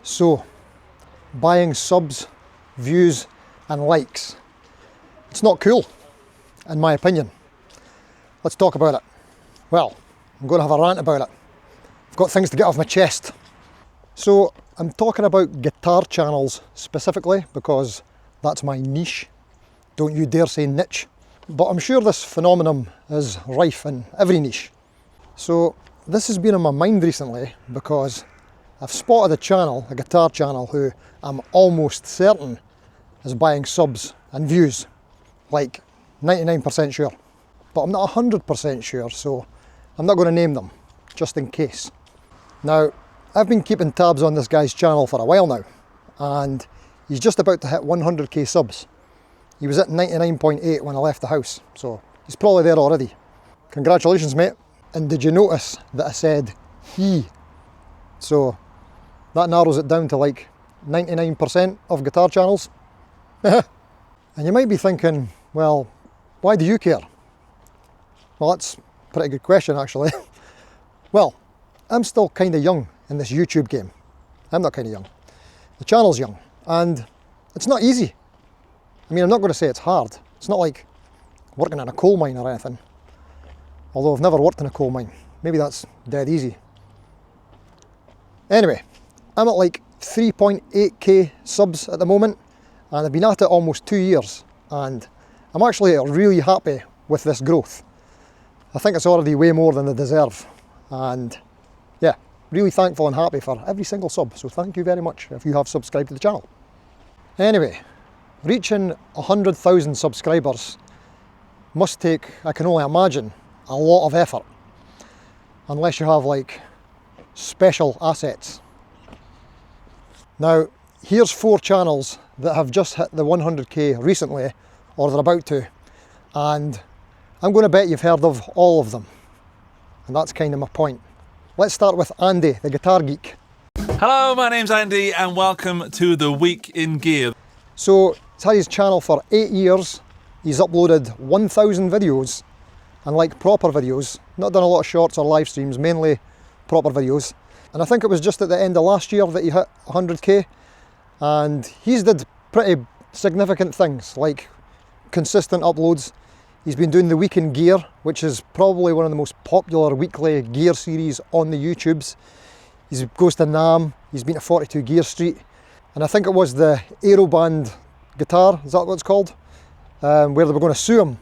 So, buying subs, views and likes. It's not cool, in my opinion. Let's talk about it. Well, I'm going to have a rant about it. I've got things to get off my chest. So, I'm talking about guitar channels specifically because that's my niche. Don't you dare say niche. But I'm sure this phenomenon is rife in every niche. So, this has been on my mind recently because I've spotted a channel, a guitar channel, who I'm almost certain is buying subs and views. Like 99% sure. But I'm not 100% sure, so I'm not going to name them, just in case. Now, I've been keeping tabs on this guy's channel for a while now, and he's just about to hit 100k subs. He was at 99.8 when I left the house, so he's probably there already. Congratulations, mate. And did you notice that I said he? So that narrows it down to like 99% of guitar channels. And you might be thinking, well, why do you care? Well, that's a pretty good question, actually. Well, I'm still kind of young in this YouTube game. I'm not kind of young. The channel's young, and it's not easy. I mean, I'm not going to say it's hard. It's not like working in a coal mine or anything. Although I've never worked in a coal mine. Maybe that's dead easy. Anyway, I'm at like 3.8k subs at the moment, and I've been at it almost 2 years, and I'm actually really happy with this growth. I think it's already way more than I deserve, and yeah, really thankful and happy for every single sub, so thank you very much if you have subscribed to the channel. Anyway, reaching 100,000 subscribers must take, I can only imagine, a lot of effort, unless you have like special assets. Now, here's 4 channels that have just hit the 100k recently, or they're about to, and I'm going to bet you've heard of all of them, and that's kind of my point. Let's start with Andy, the guitar geek. Hello, my name's Andy and welcome to the Week in Gear. So, he's had his channel for 8 years, he's uploaded 1,000 videos, and like proper videos, not done a lot of shorts or live streams, mainly proper videos. And I think it was just at the end of last year that he hit 100k, and he's did pretty significant things, like consistent uploads. He's been doing the Week in Gear, which is probably one of the most popular weekly gear series on the YouTubes. He goes to NAMM, he's been to 42 Gear Street, and I think it was the Aeroband guitar, is that what it's called? Where they were going to sue him,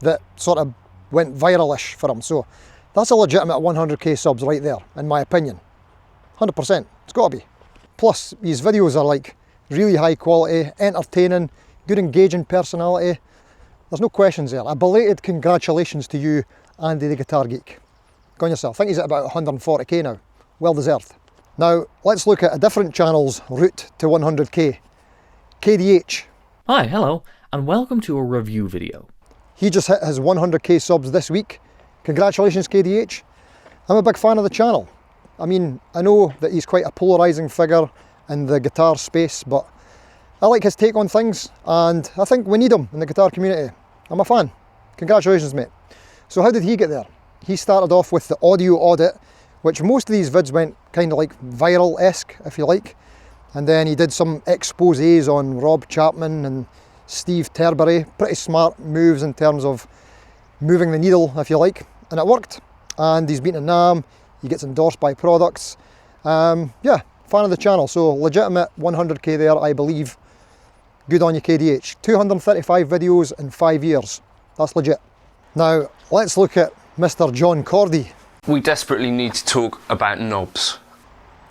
that sort of went viral-ish for him. So that's a legitimate 100k subs right there, in my opinion. 100%, it's got to be. Plus, his videos are like really high quality, entertaining, good engaging personality. There's no questions there. A belated congratulations to you, Andy the Guitar Geek. Go on yourself. I think he's at about 140k now. Well deserved. Now, let's look at a different channel's route to 100k. KDH. Hi, hello, and welcome to a review video. He just hit his 100k subs this week. Congratulations, KDH. I'm a big fan of the channel. I mean, I know that he's quite a polarising figure in the guitar space, but I like his take on things, and I think we need him in the guitar community. I'm a fan. Congratulations, mate. So how did he get there? He started off with the audio audit, which most of these vids went kind of like viral-esque, if you like. And then he did some exposés on Rob Chapman and Steve Terbury. Pretty smart moves in terms of moving the needle, if you like. And it worked. And he's been to NAMM, he gets endorsed by products. Yeah, fan of the channel. So legitimate 100k there, I believe. Good on you, KDH. 235 videos in 5 years. That's legit. Now, let's look at Mr. John Cordy. We desperately need to talk about knobs.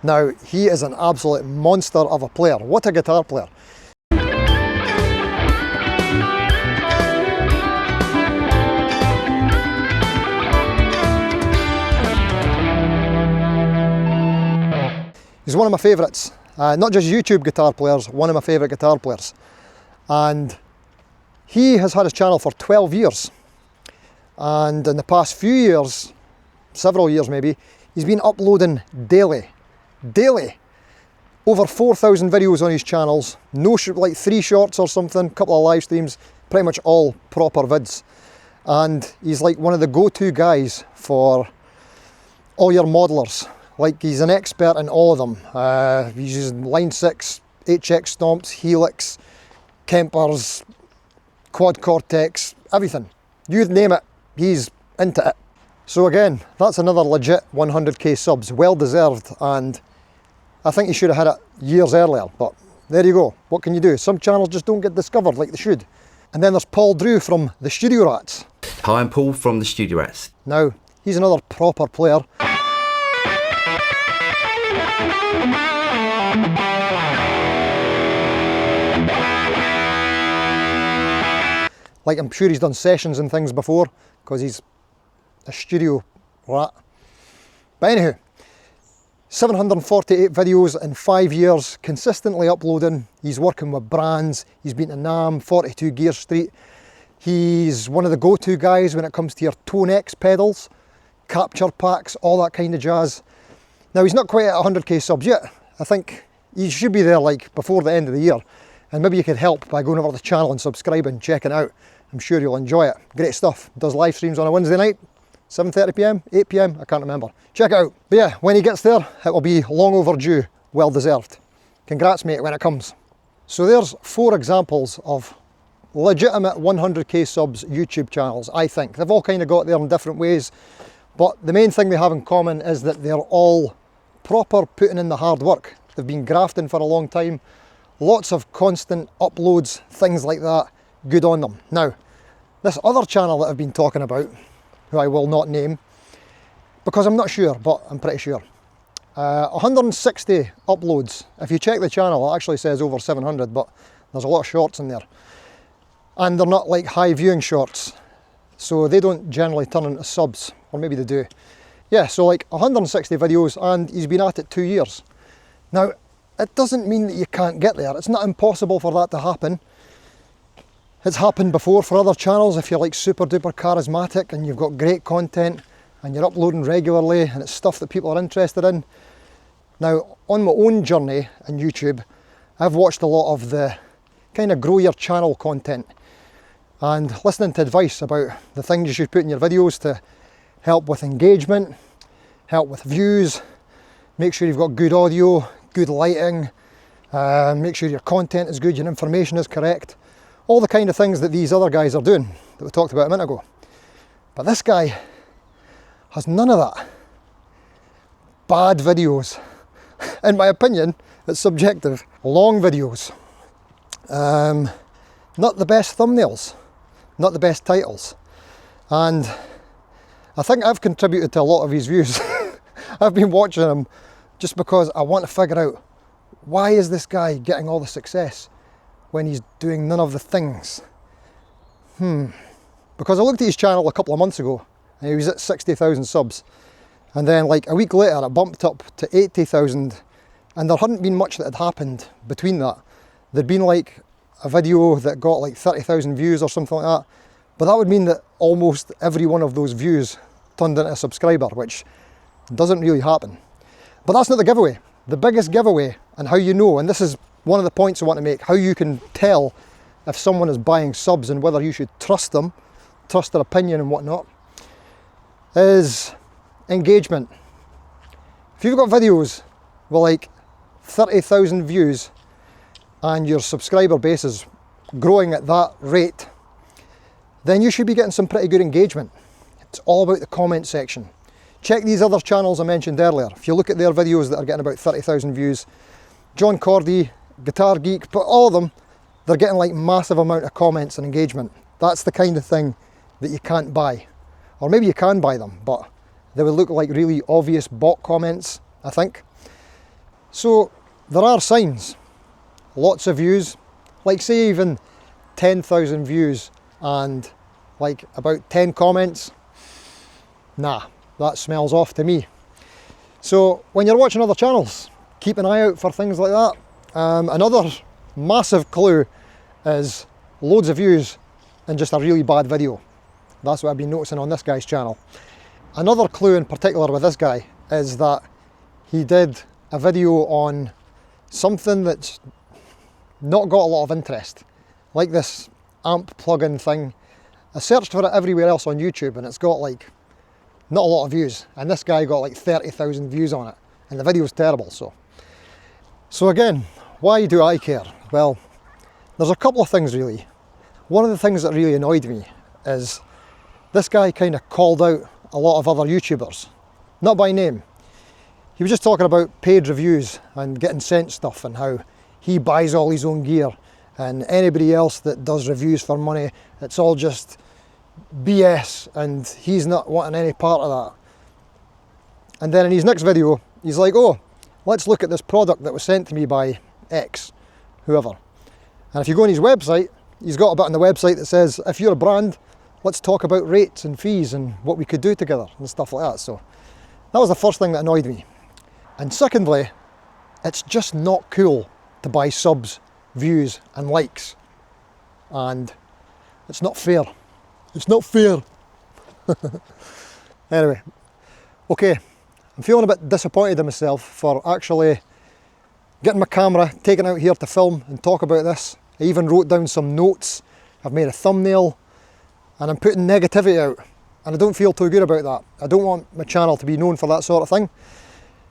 Now, he is an absolute monster of a player. What a guitar player. He's one of my favourites. Not just YouTube guitar players, one of my favourite guitar players. And he has had his channel for 12 years. And in the past few years, several years maybe, he's been uploading daily. Daily. Over 4,000 videos on his channels. No, like 3 shorts or something, couple of live streams, pretty much all proper vids. And he's like one of the go-to guys for all your modelers. Like, he's an expert in all of them. He's using Line 6, HX Stomps, Helix, Kempers, Quad Cortex, everything. You name it, he's into it. So again, that's another legit 100k subs, well deserved, and I think he should have had it years earlier, but there you go. What can you do? Some channels just don't get discovered like they should. And then there's Paul Drew from the Studio Rats. Hi, I'm Paul from the Studio Rats. Now, he's another proper player. Like, I'm sure he's done sessions and things before, because he's a studio rat. But anyhow, 748 videos in 5 years, consistently uploading. He's working with brands. He's been to NAMM, 42 Gear Street. He's one of the go-to guys when it comes to your Tone X pedals, capture packs, all that kind of jazz. Now, he's not quite at 100k subs yet. I think he should be there like before the end of the year. And maybe you could help by going over to the channel and subscribing, checking it out. I'm sure you'll enjoy it. Great stuff. Does live streams on a Wednesday night, 7:30 p.m, 8 p.m, I can't remember. Check it out. But yeah, when he gets there, it will be long overdue, well deserved. Congrats, mate, when it comes. So there's 4 examples of legitimate 100k subs YouTube channels, I think. They've all kind of got there in different ways, but the main thing they have in common is that they're all proper putting in the hard work. They've been grafting for a long time, lots of constant uploads, things like that. Good on them. Now, this other channel that I've been talking about, who I will not name, because I'm not sure, but I'm pretty sure. 160 uploads. If you check the channel, it actually says over 700, but there's a lot of shorts in there. And they're not like high viewing shorts, so they don't generally turn into subs, or maybe they do. Yeah, so like 160 videos, and he's been at it 2 years. Now, it doesn't mean that you can't get there. It's not impossible for that to happen. It's happened before for other channels. If you're like super duper charismatic and you've got great content and you're uploading regularly and it's stuff that people are interested in. Now, on my own journey in YouTube, I've watched a lot of the kind of grow your channel content and listening to advice about the things you should put in your videos to help with engagement, help with views, make sure you've got good audio, good lighting, make sure your content is good, your information is correct. All the kind of things that these other guys are doing that we talked about a minute ago. But this guy has none of that. Bad videos. In my opinion, it's subjective. Long videos. Not the best thumbnails. Not the best titles. And I think I've contributed to a lot of his views. I've been watching him just because I want to figure out, why is this guy getting all the success when he's doing none of the things? Because I looked at his channel a couple of months ago and he was at 60,000 subs, and then like a week later it bumped up to 80,000, and there hadn't been much that had happened between that. There'd been like a video that got like 30,000 views or something like that, but that would mean that almost every one of those views turned into a subscriber, which doesn't really happen. But that's not the giveaway. The biggest giveaway, and how you know, and this is one of the points I want to make, how you can tell if someone is buying subs and whether you should trust them, trust their opinion and whatnot, is engagement. If you've got videos with like 30,000 views and your subscriber base is growing at that rate, then you should be getting some pretty good engagement. It's all about the comment section. Check these other channels I mentioned earlier. If you look at their videos that are getting about 30,000 views, John Cordy, Guitar Geek, but all of them, they're getting like massive amount of comments and engagement. That's the kind of thing that you can't buy. Or maybe you can buy them, but they would look like really obvious bot comments, I think. So there are signs. Lots of views, like say even 10,000 views and like about 10 comments. Nah, that smells off to me. So when you're watching other channels, keep an eye out for things like that. Another massive clue is loads of views and just a really bad video. That's what I've been noticing on this guy's channel. Another clue in particular with this guy is that he did a video on something that's not got a lot of interest, like this amp plugin thing. I searched for it everywhere else on YouTube and it's got like not a lot of views, and this guy got like 30,000 views on it. and the video's terrible. So again, why do I care? Well, there's a couple of things really. One of the things that really annoyed me is this guy kind of called out a lot of other YouTubers, not by name. He was just talking about paid reviews and getting sent stuff and how he buys all his own gear, and anybody else that does reviews for money, it's all just BS and he's not wanting any part of that. And then in his next video, he's like, oh, let's look at this product that was sent to me by X, whoever. And if you go on his website, he's got a bit on the website that says, if you're a brand, let's talk about rates and fees and what we could do together and stuff like that. So that was the first thing that annoyed me. And secondly, it's just not cool to buy subs, views and likes. And it's not fair. It's not fair. Anyway, okay, I'm feeling a bit disappointed in myself for actually getting my camera, taking out here to film and talk about this. I even wrote down some notes, I've made a thumbnail, and I'm putting negativity out. And I don't feel too good about that. I don't want my channel to be known for that sort of thing.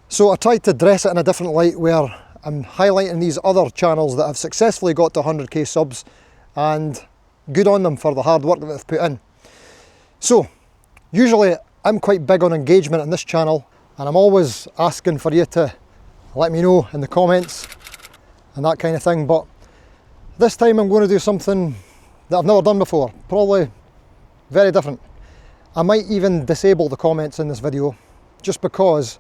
So I tried to dress it in a different light where I'm highlighting these other channels that have successfully got to 100k subs, and good on them for the hard work that they've put in. So, usually I'm quite big on engagement on this channel, and I'm always asking for you to let me know in the comments and that kind of thing, but this time I'm going to do something that I've never done before, probably very different. I might even disable the comments in this video, just because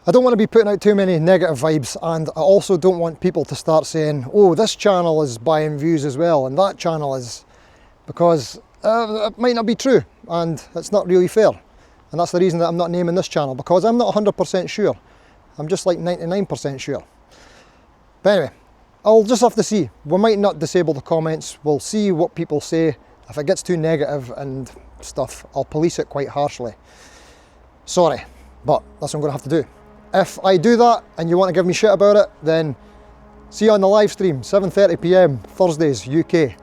I don't want to be putting out too many negative vibes, and I also don't want people to start saying, oh, this channel is buying views as well and that channel is, because it might not be true and it's not really fair. And that's the reason that I'm not naming this channel, because I'm not 100% sure. I'm just like 99% sure. But anyway, I'll just have to see. We might not disable the comments. We'll see what people say. If it gets too negative and stuff, I'll police it quite harshly. Sorry, but that's what I'm going to have to do. If I do that and you want to give me shit about it, then see you on the live stream, 7:30 PM, Thursdays, UK.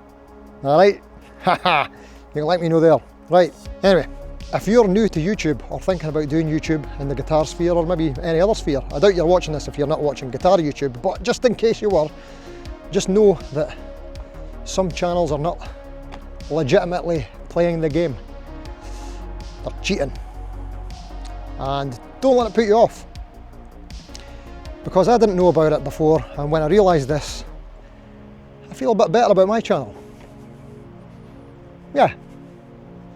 Alright? Haha, you can let me know there. Right, anyway, if you're new to YouTube or thinking about doing YouTube in the guitar sphere or maybe any other sphere, I doubt you're watching this if you're not watching guitar YouTube, but just in case you were, just know that some channels are not legitimately playing the game. They're cheating. And don't let it put you off. Because I didn't know about it before, and when I realised this, I feel a bit better about my channel. Yeah,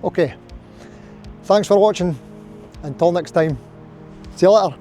okay. Thanks for watching. Until next time, see you later.